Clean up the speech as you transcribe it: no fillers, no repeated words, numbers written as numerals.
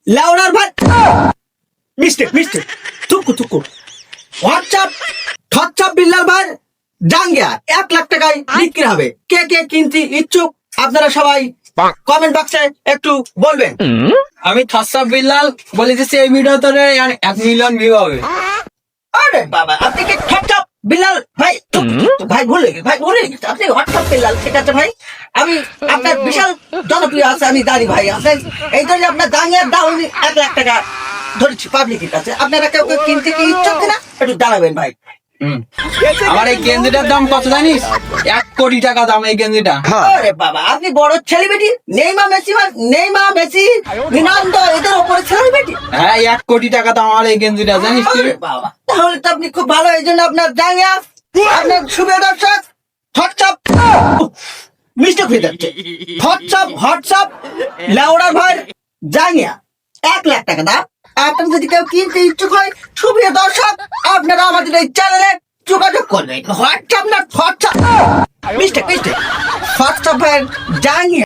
লেওড়ার ভাই mistake থুকু WhatsApp Billal ভাই জাঙ্গিয়া 1,00,000 টাকায় বিক্রি হবে। কে কে কিনতে ইচ্ছুক আপনারা সবাই কমেন্ট বক্সে একটু বলবেন। আমি হোয়াটসঅ্যাপ বিল্লাল বলে দিচ্ছি, এই ভিডিওতে 1 মিলিয়ন ভিউ হবে। আরে বাবা, আপনি কি হোয়াটসঅ্যাপ বিল্লাল ভাই? ভাই ভুলে গেছে আপনি হোয়াটসঅ্যাপ বিল্লাল। ঠিক আছে ভাই, আমি আপনার বিশাল জনপ্রিয় আছে, আমি জানি ভাই। আপনার এই জন্য আপনার জাঙ্গিয়ার দাম আমি 1,00,000 টাকা ধরেছি পাবলিকের কাছে। আপনারা কেউ কেউ কিনতে কি ইচ্ছুক কিনা একটু জানাবেন ভাই। আমার এই গেঞ্জিটার দাম কত জানিস? 1 কোটি টাকা দাম এই গেঞ্জিটা। আরে বাবা, আপনি বড় সেলিব্রিটি। নেইমার মেসি রোনালদো এদের উপরে সেলিব্রিটি। হ্যাঁ, 1 কোটি টাকা দাম আমার এই গেঞ্জিটা, জানিস তুই? বাবা, তাহলে তো আপনি খুব ভালো। এই জন্য আপনার জাঙ্গিয়া, আপনার শুভ দর্শক, হোয়াটসঅ্যাপ মিস্টেক হয়ে যাচ্ছে। হোয়াটসঅ্যাপ লেওড়া ভাই জাঙ্গিয়া 1,00,000 টাকা দাম। আপনার যদি কেউ কিনতে ইচ্ছুক হয়, শুভ দর্শক, আপনারা আমাদের এই চ্যানেলে যোগাযোগ করবেন। হোয়াটসঅ্যাপ মিস্টেক হোয়াটসঅ্যাপ ভাই জাঙ্গিয়া।